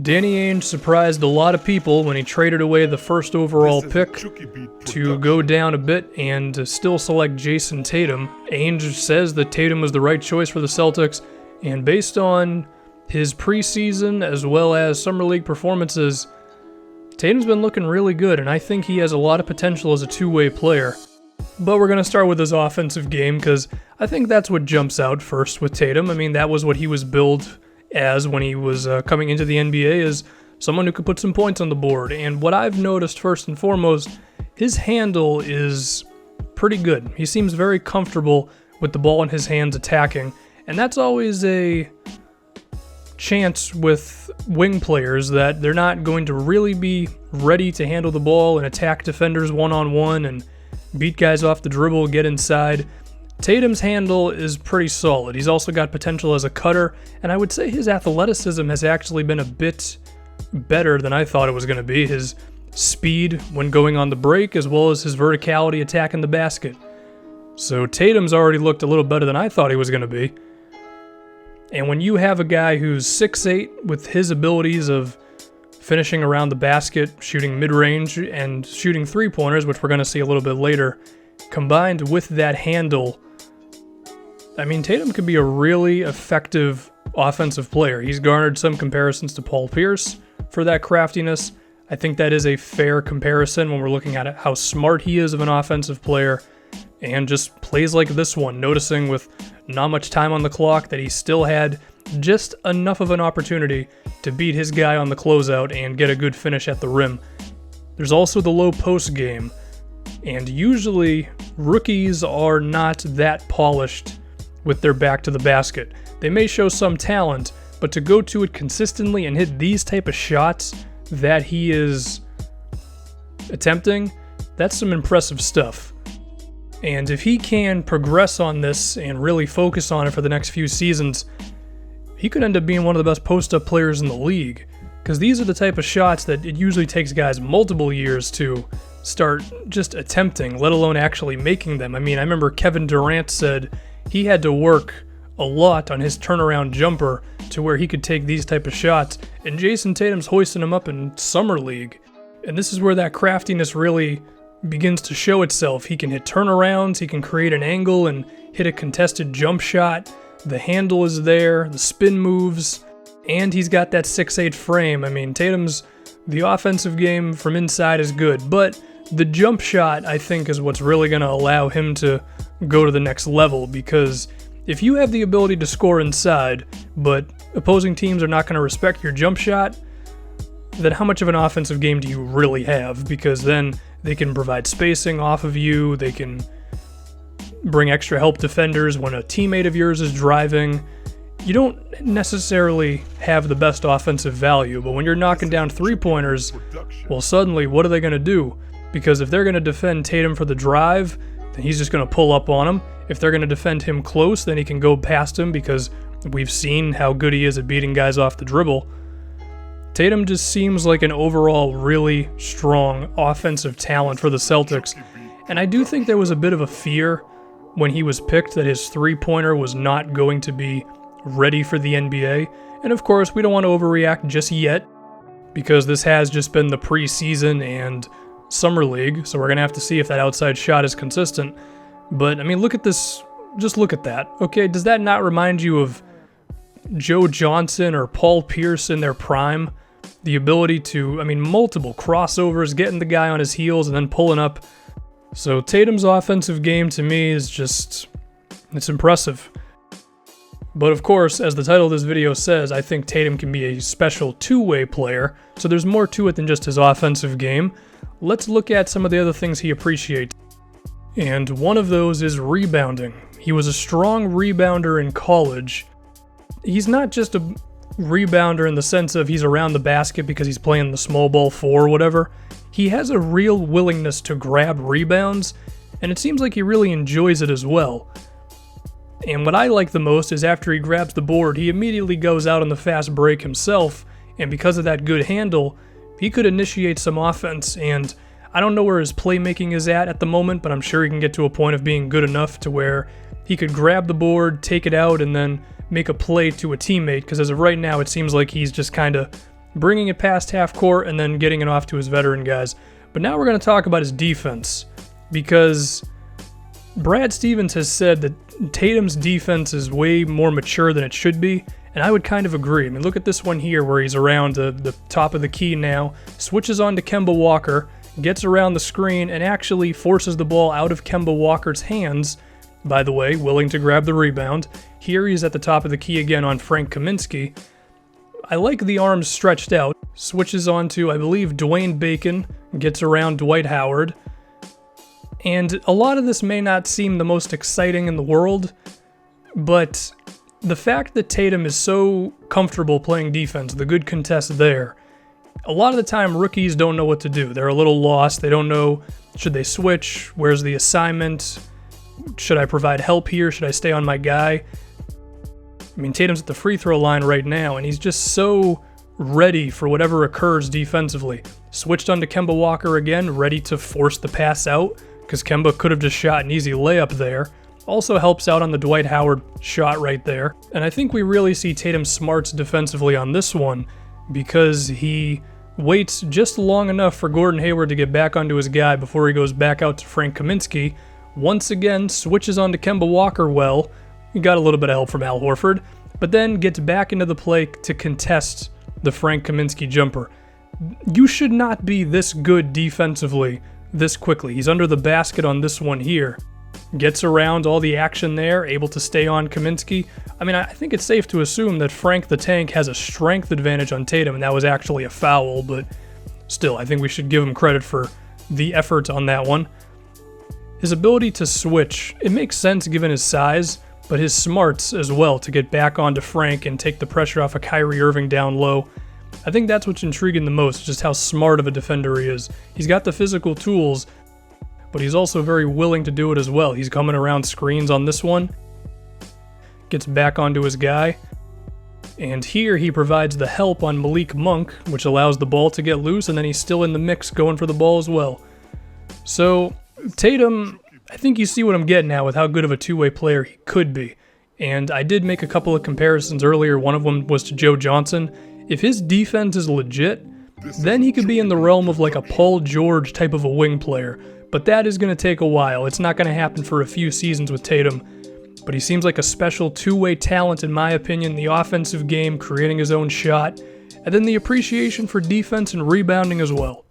Danny Ainge surprised a lot of people when he traded away the first overall pick to go down a bit and to still select Jayson Tatum. Ainge says that Tatum was the right choice for the Celtics, and based on his preseason as well as summer league performances, Tatum's been looking really good, and I think he has a lot of potential as a two-way player. But we're going to start with his offensive game because I think that's what jumps out first with Tatum. I mean, that was what he was billed as when he was coming into the NBA, as someone who could put some points on the board. And what I've noticed first and foremost, his handle is pretty good. He seems very comfortable with the ball in his hands attacking, and that's always a chance with wing players that they're not going to really be ready to handle the ball and attack defenders one-on-one and beat guys off the dribble, get inside. Tatum's handle is pretty solid. He's also got potential as a cutter, and I would say his athleticism has actually been a bit better than I thought it was going to be. His speed when going on the break, as well as his verticality attacking the basket. So Tatum's already looked a little better than I thought he was going to be. And when you have a guy who's 6'8", with his abilities of finishing around the basket, shooting mid-range, and shooting three-pointers, which we're going to see a little bit later, combined with that handle, I mean, Tatum could be a really effective offensive player. He's garnered some comparisons to Paul Pierce for that craftiness. I think that is a fair comparison when we're looking at how smart he is of an offensive player, and just plays like this one, noticing with not much time on the clock that he still had just enough of an opportunity to beat his guy on the closeout and get a good finish at the rim. There's also the low post game, and usually rookies are not that polished with their back to the basket. They may show some talent, but to go to it consistently and hit these type of shots that he is attempting, that's some impressive stuff. And if he can progress on this and really focus on it for the next few seasons, he could end up being one of the best post-up players in the league. Because these are the type of shots that it usually takes guys multiple years to start just attempting, let alone actually making them. I mean, I remember Kevin Durant said he had to work a lot on his turnaround jumper to where he could take these type of shots, and Jayson Tatum's hoisting him up in Summer League. And this is where that craftiness really begins to show itself. He can hit turnarounds, he can create an angle and hit a contested jump shot. The handle is there, the spin moves, and he's got that 6'8" frame. I mean, the offensive game from inside is good, but the jump shot, I think, is what's really going to allow him to go to the next level, because if you have the ability to score inside, but opposing teams are not going to respect your jump shot, then how much of an offensive game do you really have? Because then they can provide spacing off of you, they can bring extra help defenders when a teammate of yours is driving. You don't necessarily have the best offensive value, but when you're knocking down three-pointers, well, suddenly, what are they going to do? Because if they're going to defend Tatum for the drive, then he's just going to pull up on him. If they're going to defend him close, then he can go past him, because we've seen how good he is at beating guys off the dribble. Tatum just seems like an overall really strong offensive talent for the Celtics, and I do think there was a bit of a fear when he was picked that his three-pointer was not going to be ready for the NBA. And of course, we don't want to overreact just yet, because this has just been the preseason and Summer League, so we're going to have to see if that outside shot is consistent. But, I mean, look at this. Just look at that. Okay, does that not remind you of Joe Johnson or Paul Pierce in their prime? The ability to, multiple crossovers, getting the guy on his heels and then pulling up. So Tatum's offensive game to me is just, it's impressive. But of course, as the title of this video says, I think Tatum can be a special two-way player, so there's more to it than just his offensive game. Let's look at some of the other things he appreciates. And one of those is rebounding. He was a strong rebounder in college. He's not just a rebounder in the sense of he's around the basket because he's playing the small ball four or whatever. He has a real willingness to grab rebounds, and it seems like he really enjoys it as well. And what I like the most is after he grabs the board, he immediately goes out on the fast break himself, and because of that good handle, he could initiate some offense. And I don't know where his playmaking is at the moment, but I'm sure he can get to a point of being good enough to where he could grab the board, take it out, and then make a play to a teammate, because as of right now, it seems like he's just kind of bringing it past half court and then getting it off to his veteran guys. But now we're going to talk about his defense, because Brad Stevens has said that Tatum's defense is way more mature than it should be, and I would kind of agree. I mean, look at this one here where he's around the top of the key now, switches on to Kemba Walker, gets around the screen, and actually forces the ball out of Kemba Walker's hands, by the way, willing to grab the rebound. Here he's at the top of the key again on Frank Kaminsky. I like the arms stretched out, switches on to, I believe, Dwayne Bacon, gets around Dwight Howard. And a lot of this may not seem the most exciting in the world, but the fact that Tatum is so comfortable playing defense, the good contest there, a lot of the time rookies don't know what to do. They're a little lost. They don't know, should they switch? Where's the assignment? Should I provide help here? Should I stay on my guy? I mean, Tatum's at the free throw line right now, and he's just so ready for whatever occurs defensively. Switched on to Kemba Walker again, ready to force the pass out, because Kemba could have just shot an easy layup there. Also helps out on the Dwight Howard shot right there. And I think we really see Tatum's smarts defensively on this one, because he waits just long enough for Gordon Hayward to get back onto his guy before he goes back out to Frank Kaminsky. Once again, switches on to Kemba Walker well. He got a little bit of help from Al Horford, but then gets back into the play to contest the Frank Kaminsky jumper. You should not be this good defensively this quickly. He's under the basket on this one here. Gets around all the action there, able to stay on Kaminsky. I mean, I think it's safe to assume that Frank the Tank has a strength advantage on Tatum, and that was actually a foul, but still, I think we should give him credit for the effort on that one. His ability to switch, it makes sense given his size, but his smarts as well to get back onto Frank and take the pressure off of Kyrie Irving down low. I think that's what's intriguing the most, just how smart of a defender he is. He's got the physical tools, but he's also very willing to do it as well. He's coming around screens on this one, gets back onto his guy, and here he provides the help on Malik Monk, which allows the ball to get loose, and then he's still in the mix going for the ball as well. So Tatum, I think you see what I'm getting at with how good of a two-way player he could be. And I did make a couple of comparisons earlier. One of them was to Joe Johnson. If his defense is legit, then he could be in the realm of like a Paul George type of a wing player. But that is going to take a while. It's not going to happen for a few seasons with Tatum. But he seems like a special two-way talent in my opinion. The offensive game, creating his own shot, and then the appreciation for defense and rebounding as well.